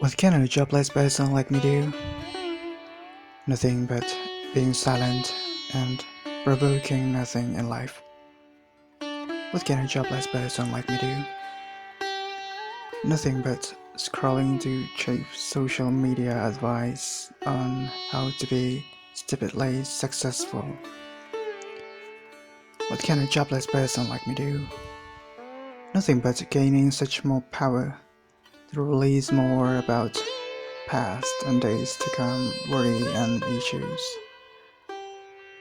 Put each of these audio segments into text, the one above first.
What can a jobless person like me do? Nothing but being silent and provoking nothing in life. What can a jobless person like me do? Nothing but scrolling to cheap social media advice on how to be stupidly successful. What can a jobless person like me do? Nothing but gaining such more power to release more about past and days to come worry and issues.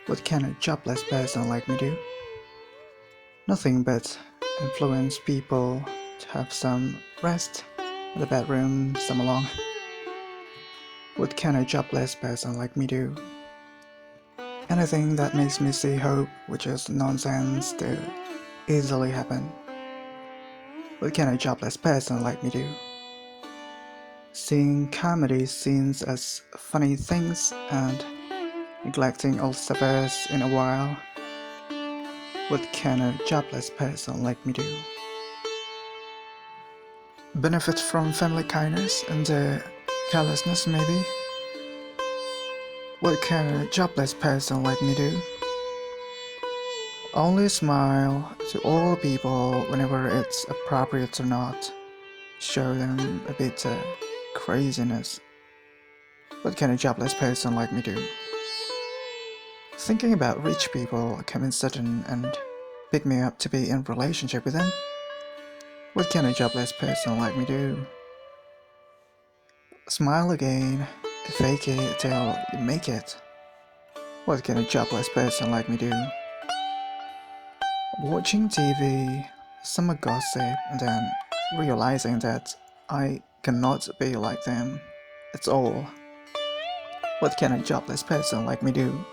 What can a jobless person like me do? Nothing but influence people to have some rest in the bedroom, some along. What can a jobless person like me do? Anything that makes me see hope, which is nonsense, to easily happen. What can a jobless person like me do? Seeing comedy scenes as funny things and neglecting old suffers in a while. What can a jobless person like me do? Benefit from family kindness and carelessness maybe? What can a jobless person like me do? Only smile to all people whenever it's appropriate or not. Show them a bit craziness. What can a jobless person like me do? Thinking about rich people coming sudden and pick me up to be in relationship with them? What can a jobless person like me do? Smile again, fake it till you make it. What can a jobless person like me do? Watching TV, summer gossip, and then realizing that I cannot be like them. It's all. What can a jobless person like me do?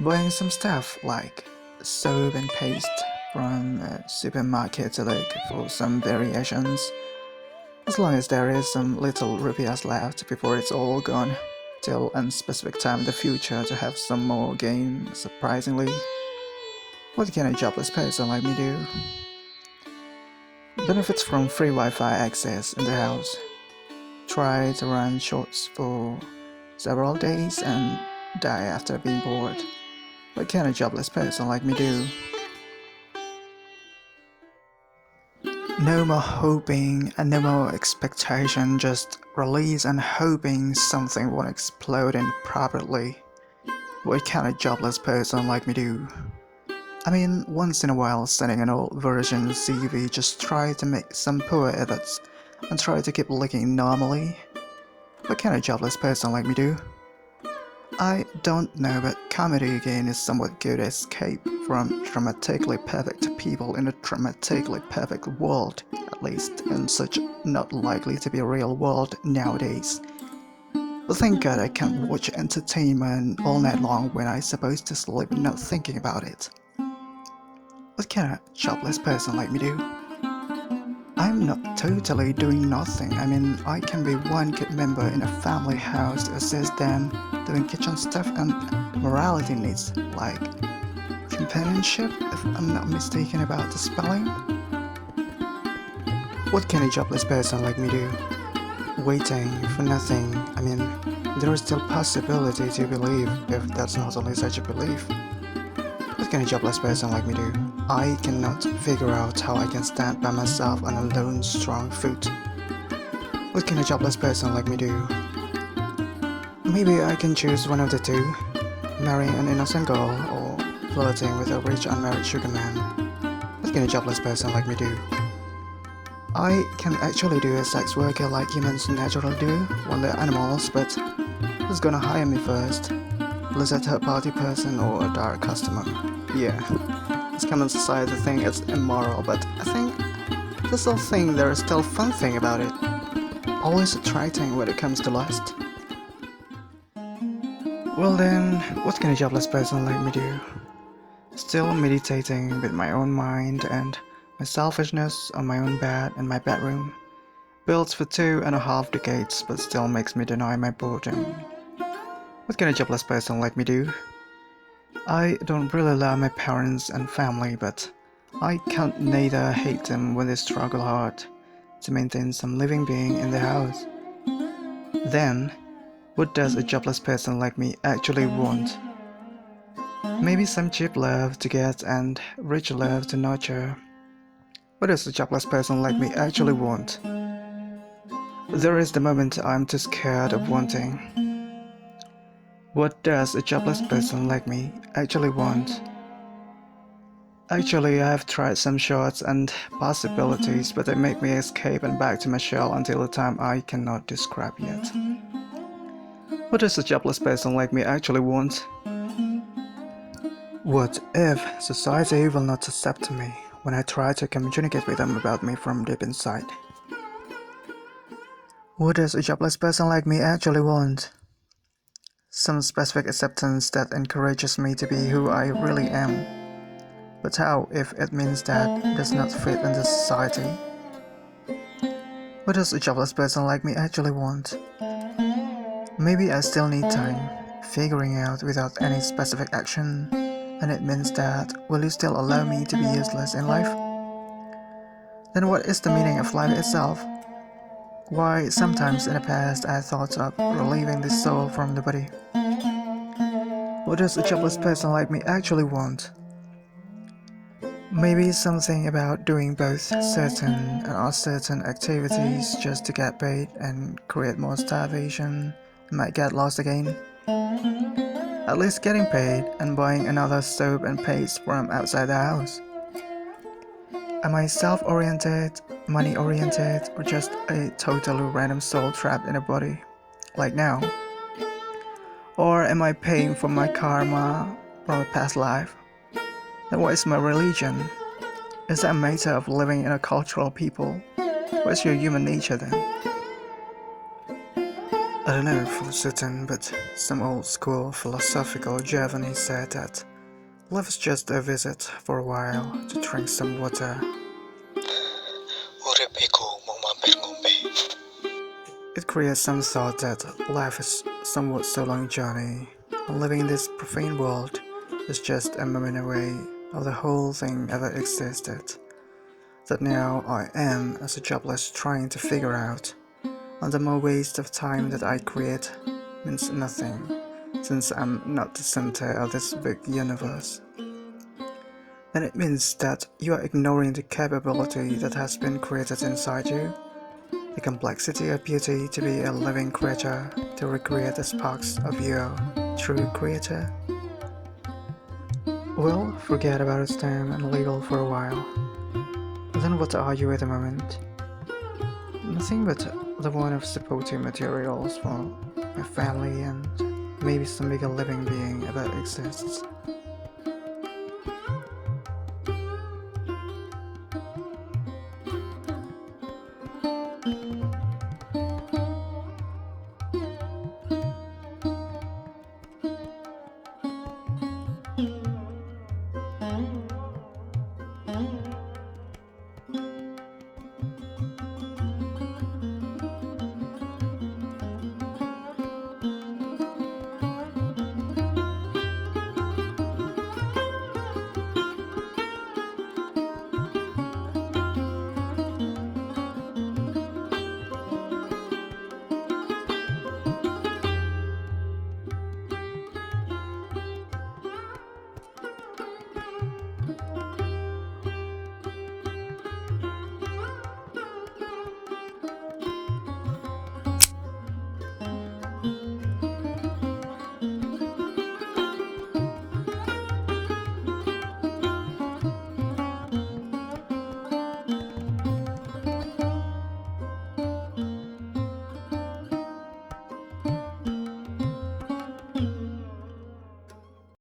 Buying some stuff like soap and paste from a supermarket to look for some variations. As long as there is some little rupees left before it's all gone, till unspecific time in the future to have some more gain, surprisingly. What can a jobless person like me do? Benefits from free Wi-Fi access in the house. Try to run shorts for several days and die after being bored. What can a jobless person like me do? No more hoping and no more expectation, just release and hoping something won't explode improperly. What can a jobless person like me do? I mean, once in a while sending an old version CV, just try to make some poor edits and try to keep looking normally. What can a jobless person like me do? I don't know, but comedy again is somewhat good escape from dramatically perfect people in a dramatically perfect world, at least in such not likely to be a real world nowadays. But thank God I can't watch entertainment all night long when I'm supposed to sleep not thinking about it. What can a jobless person like me do? I'm not totally doing nothing. I mean, I can be one good member in a family house to assist them doing kitchen stuff and morality needs like companionship, if I'm not mistaken about the spelling. What can a jobless person like me do? Waiting for nothing. I mean, there is still possibility to believe if that's not only such a belief. What can a jobless person like me do? I cannot figure out how I can stand by myself on a lone, strong foot. What can a jobless person like me do? Maybe I can choose one of the two, marrying an innocent girl or flirting with a rich unmarried sugar man. What can a jobless person like me do? I can actually do a sex worker like humans naturally do when they're animals, but who's gonna hire me first? Is it a third-party person or a direct customer? Yeah, this common society thing is immoral, but I think this whole thing there is still a fun thing about it. Always attracting when it comes to lust. Well then, what can a jobless person like me do? Still meditating with my own mind and my selfishness on my own bed in my bedroom. Built for 2.5 decades but still makes me deny my boredom. What can a jobless person like me do? I don't really love my parents and family, but I can't neither hate them when they struggle hard to maintain some living being in the house. Then, what does a jobless person like me actually want? Maybe some cheap love to get and rich love to nurture. What does a jobless person like me actually want? There is the moment I'm too scared of wanting. What does a jobless person like me actually want? Actually, I have tried some shots and possibilities, but they make me escape and back to my shell until a time I cannot describe yet. What does a jobless person like me actually want? What if society will not accept me when I try to communicate with them about me from deep inside? What does a jobless person like me actually want? Some specific acceptance that encourages me to be who I really am. But how if it means that does not fit into society? What does a jobless person like me actually want? Maybe I still need time, figuring out without any specific action, and it means that will you still allow me to be useless in life? Then what is the meaning of life itself? Why sometimes in the past I thought of relieving the soul from the body. What does a jobless person like me actually want? Maybe something about doing both certain and uncertain activities just to get paid and create more starvation and might get lost again. At least getting paid and buying another soap and paste from outside the house. Am I self-oriented, money-oriented, or just a totally random soul trapped in a body, like now? Or am I paying for my karma from a past life? Then what is my religion? Is that a matter of living in a cultural people? What's your human nature then? I don't know for certain, but some old school philosophical Javanese said that life is just a visit for a while to drink some water. It creates some thought that life is somewhat so long journey, and living in this profane world is just a moment away of the whole thing ever existed. That now I am as a jobless trying to figure out, and the more waste of time that I create means nothing, since I'm not the center of this big universe. Then it means that you are ignoring the capability that has been created inside you, the complexity of beauty to be a living creature, to recreate the sparks of your true creator. Well, forget about STEM and legal for a while. Then what are you at the moment? Nothing but the one of supporting materials for my family and maybe some bigger living being that exists.